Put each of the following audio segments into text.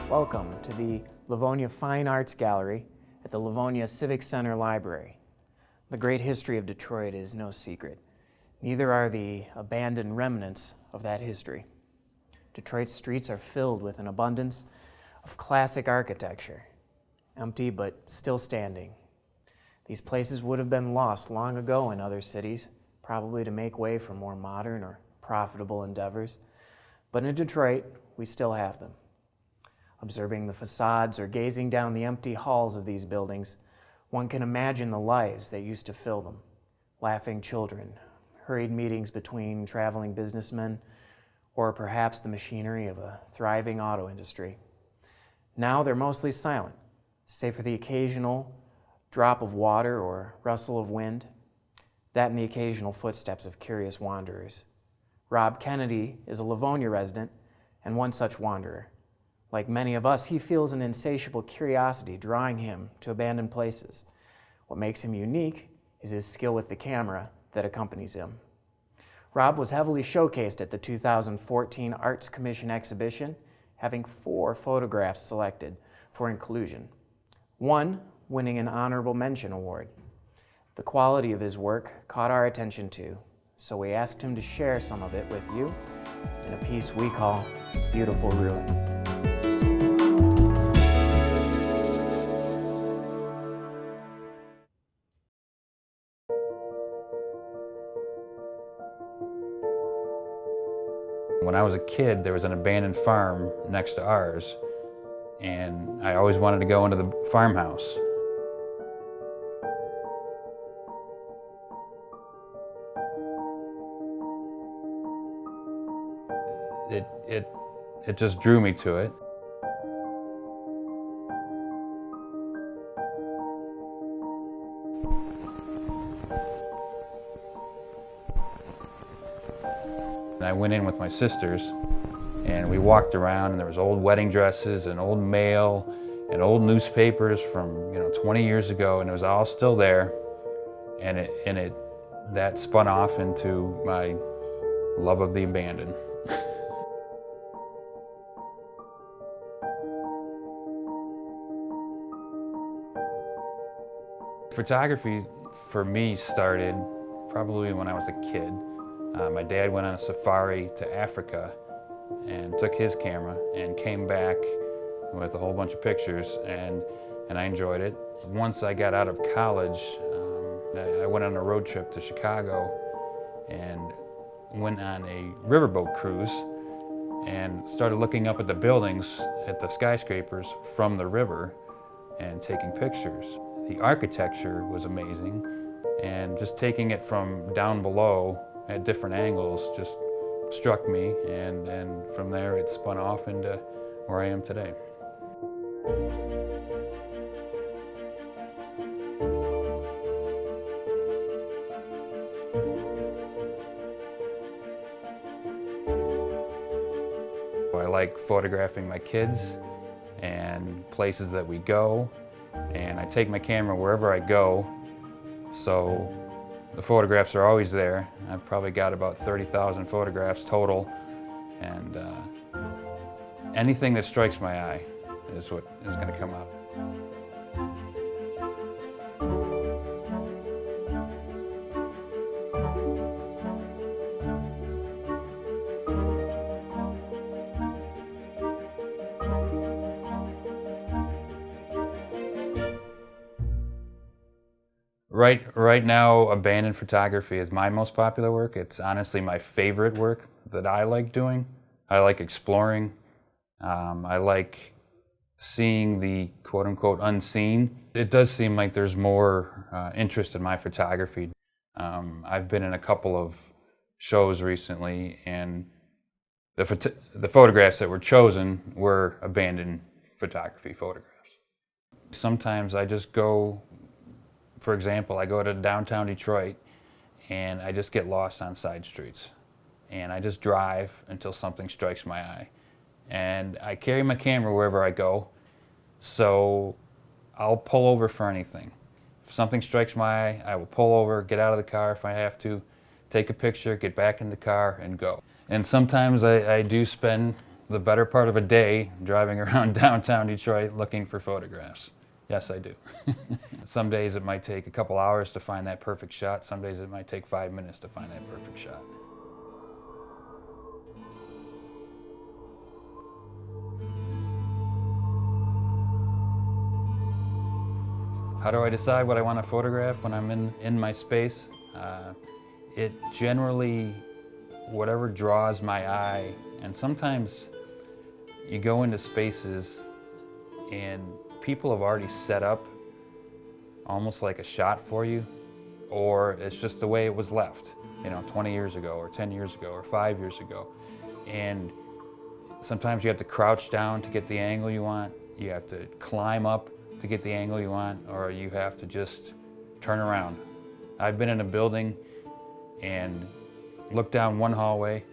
Welcome to the Livonia Fine Arts Gallery at the Livonia Civic Center Library. The great history of Detroit is no secret. Neither are the abandoned remnants of that history. Detroit's streets are filled with an abundance of classic architecture, empty but still standing. These places would have been lost long ago in other cities, probably to make way for more modern or profitable endeavors. But in Detroit, we still have them. Observing the facades or gazing down the empty halls of these buildings, one can imagine the lives that used to fill them. Laughing children, hurried meetings between traveling businessmen, or perhaps the machinery of a thriving auto industry. Now they're mostly silent, save for the occasional drop of water or rustle of wind, that and the occasional footsteps of curious wanderers. Rob Kennedy is a Livonia resident and one such wanderer. Like many of us, he feels an insatiable curiosity drawing him to abandoned places. What makes him unique is his skill with the camera that accompanies him. Rob was heavily showcased at the 2014 Arts Commission exhibition, having 4 photographs selected for inclusion, one winning an honorable mention award. The quality of his work caught our attention too, so we asked him to share some of it with you in a piece we call Beautiful Ruin. When I was a kid, there was an abandoned farm next to ours, and I always wanted to go into the farmhouse. It just drew me to it. I went in with my sisters and we walked around, and there was old wedding dresses and old mail and old newspapers from 20 years ago, and it was all still there, and that spun off into my love of the abandoned. Photography for me started probably when I was a kid. My dad went on a safari to Africa and took his camera and came back with a whole bunch of pictures, and I enjoyed it. Once I got out of college, I went on a road trip to Chicago and went on a riverboat cruise and started looking up at the buildings, at the skyscrapers from the river and taking pictures. The architecture was amazing, and just taking it from down below at different angles just struck me, and from there it spun off into where I am today. I like photographing my kids and places that we go, and I take my camera wherever I go, so the photographs are always there. I've probably got about 30,000 photographs total, and anything that strikes my eye is what is going to come out. Right now, abandoned photography is my most popular work. It's honestly my favorite work that I like doing. I like exploring. I like seeing the quote-unquote unseen. It does seem like there's more interest in my photography. I've been in a couple of shows recently, and the photographs that were chosen were abandoned photography photographs. Sometimes I just go, for example, I go to downtown Detroit and I just get lost on side streets, and I just drive until something strikes my eye. And I carry my camera wherever I go, so I'll pull over for anything. If something strikes my eye, I will pull over, get out of the car if I have to, take a picture, get back in the car, and go. And sometimes I do spend the better part of a day driving around downtown Detroit looking for photographs. Yes, I do. Some days it might take a couple hours to find that perfect shot. Some days it might take 5 minutes to find that perfect shot. How do I decide what I want to photograph when I'm in my space? It generally, whatever draws my eye, and sometimes you go into spaces and people have already set up almost like a shot for you, or it's just the way it was left, 20 years ago or 10 years ago or 5 years ago. And sometimes you have to crouch down to get the angle you want, you have to climb up to get the angle you want, or you have to just turn around. I've been in a building and looked down one hallway,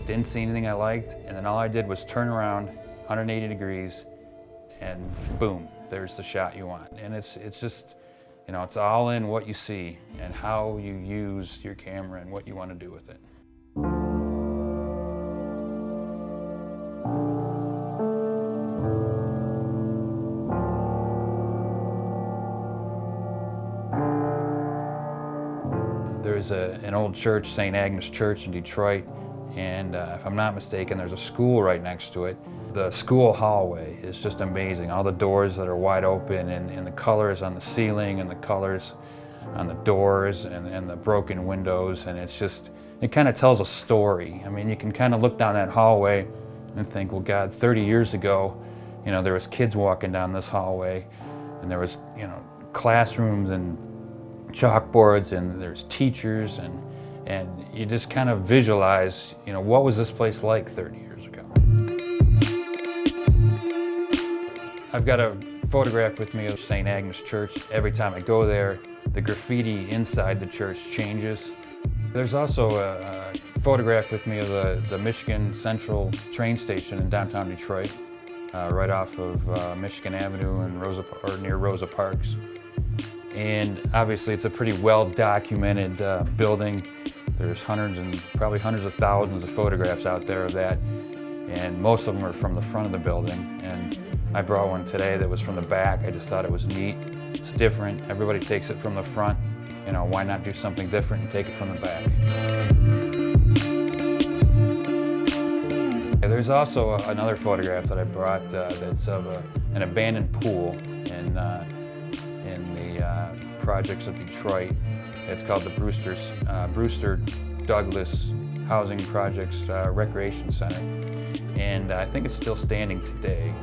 didn't see anything I liked, and then all I did was turn around 180 degrees and boom, there's the shot you want. And it's just, it's all in what you see and how you use your camera and what you want to do with it. There's an old church, St. Agnes Church in Detroit, and if I'm not mistaken, there's a school right next to it. The school hallway is just amazing. All the doors that are wide open, and the colors on the ceiling and the colors on the doors and the broken windows, and it kind of tells a story. I mean, you can kind of look down that hallway and think, well, God, 30 years ago, there was kids walking down this hallway, and there was, classrooms and chalkboards, and there's teachers, and you just kind of visualize, what was this place like 30 years ago? I've got a photograph with me of St. Agnes Church. Every time I go there, the graffiti inside the church changes. There's also a photograph with me of the Michigan Central train station in downtown Detroit, right off of Michigan Avenue and near Rosa Parks. And obviously it's a pretty well-documented building. There's probably hundreds of thousands of photographs out there of that, and most of them are from the front of the building. And I brought one today that was from the back. I just thought it was neat. It's different. Everybody takes it from the front. Why not do something different and take it from the back? There's also another photograph that I brought that's of an abandoned pool in the projects of Detroit. It's called the Brewster Douglas Housing Projects Recreation Center, and I think it's still standing today.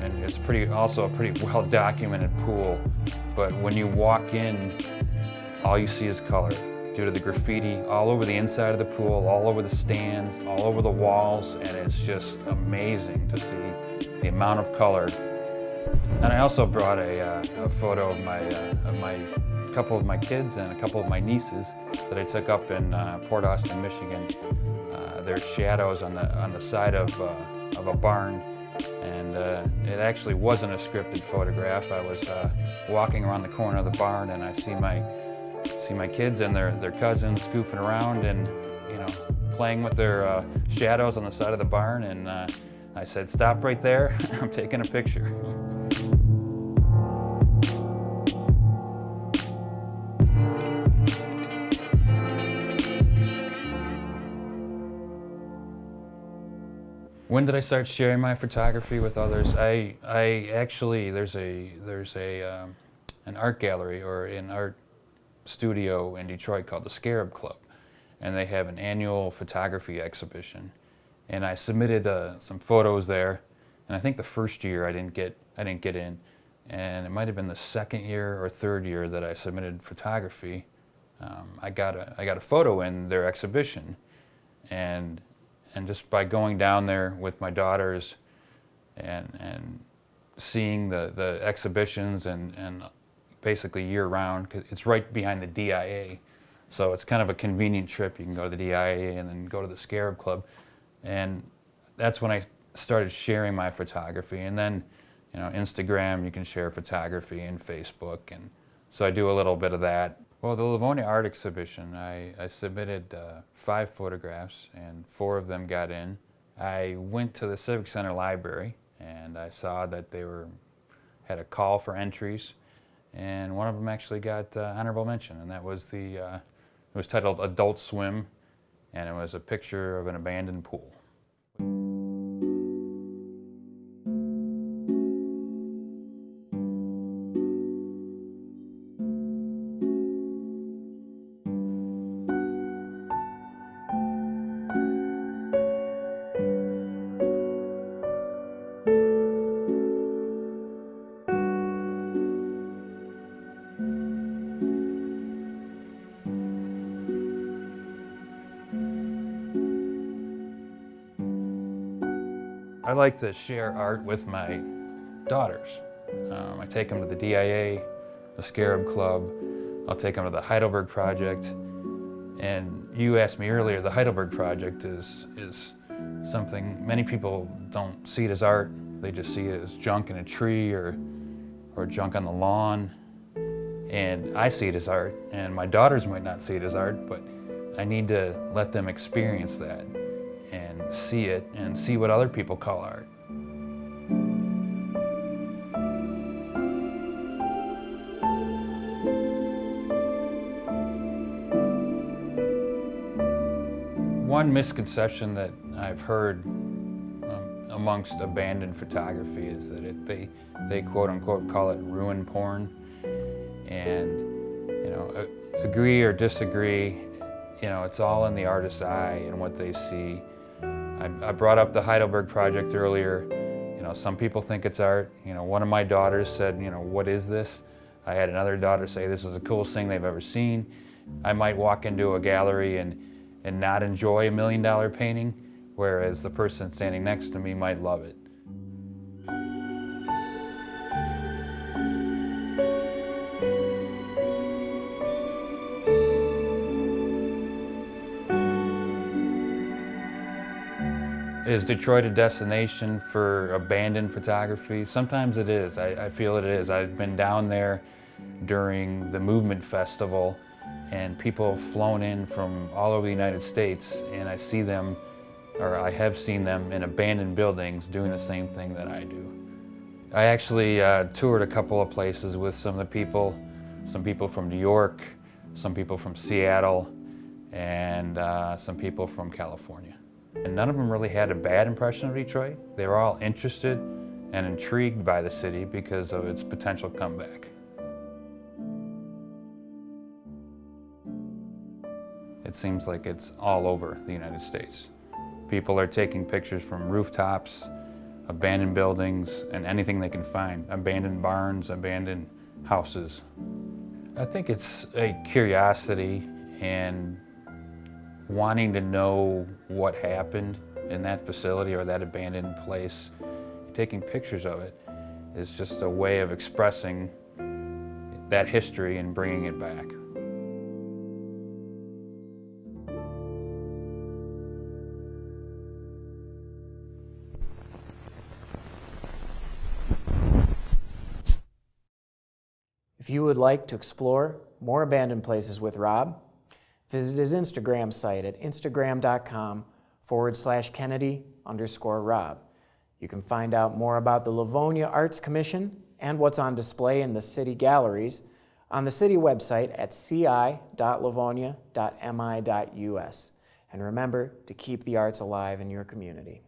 And it's also a pretty well-documented pool, but when you walk in, all you see is color due to the graffiti all over the inside of the pool, all over the stands, all over the walls, and it's just amazing to see the amount of color. And I also brought a photo of a couple of my kids and a couple of my nieces that I took up in Port Austin, Michigan. There's shadows on the side of a barn, and it actually wasn't a scripted photograph. I was walking around the corner of the barn, and I see my kids and their cousins goofing around and playing with their shadows on the side of the barn, and I said, "Stop right there, I'm taking a picture." When did I start sharing my photography with others? I actually, there's an art gallery or an art studio in Detroit called the Scarab Club, and they have an annual photography exhibition. And I submitted some photos there, and I think the first year I didn't get in, and it might have been the second year or third year that I submitted photography. I got a photo in their exhibition, and just by going down there with my daughters and seeing the exhibitions and basically year round, 'cause it's right behind the DIA, so it's kind of a convenient trip. You can go to the DIA and then go to the Scarab Club, and that's when I started sharing my photography. And then Instagram, you can share photography, and Facebook, and so I do a little bit of that. Well, the Livonia Art Exhibition, I submitted 5 photographs, and 4 of them got in, I went to the Civic Center Library and I saw that they had a call for entries, and one of them actually got honorable mention, and that was it was titled Adult Swim, and it was a picture of an abandoned pool. I like to share art with my daughters. I take them to the DIA, the Scarab Club, I'll take them to the Heidelberg Project. And you asked me earlier, the Heidelberg Project is something many people don't see it as art. They just see it as junk in a tree or junk on the lawn. And I see it as art, and my daughters might not see it as art, but I need to let them experience that and see it and see what other people call art. One misconception that I've heard amongst abandoned photography is that they quote unquote call it ruin porn. And, you know, agree or disagree, you know, it's all in the artist's eye and what they see. I brought up the Heidelberg Project earlier. You know, some people think it's art. You know, one of my daughters said, you know, what is this? I had another daughter say this is the coolest thing they've ever seen. I might walk into a gallery and not enjoy $1 million painting, whereas the person standing next to me might love it. Is Detroit a destination for abandoned photography? Sometimes it is. I feel it is. I've been down there during the Movement Festival, and people have flown in from all over the United States, and I see them, or I have seen them in abandoned buildings doing the same thing that I do. I actually toured a couple of places with some of the people, some people from New York, some people from Seattle, and some people from California. And none of them really had a bad impression of Detroit. They were all interested and intrigued by the city because of its potential comeback. It seems like it's all over the United States. People are taking pictures from rooftops, abandoned buildings, and anything they can find. Abandoned barns, abandoned houses. I think it's a curiosity and wanting to know what happened in that facility or that abandoned place. Taking pictures of it is just a way of expressing that history and bringing it back. If you would like to explore more abandoned places with Rob, visit his Instagram site at instagram.com/Kennedy_Rob. You can find out more about the Livonia Arts Commission and what's on display in the city galleries on the city website at ci.livonia.mi.us. And remember to keep the arts alive in your community.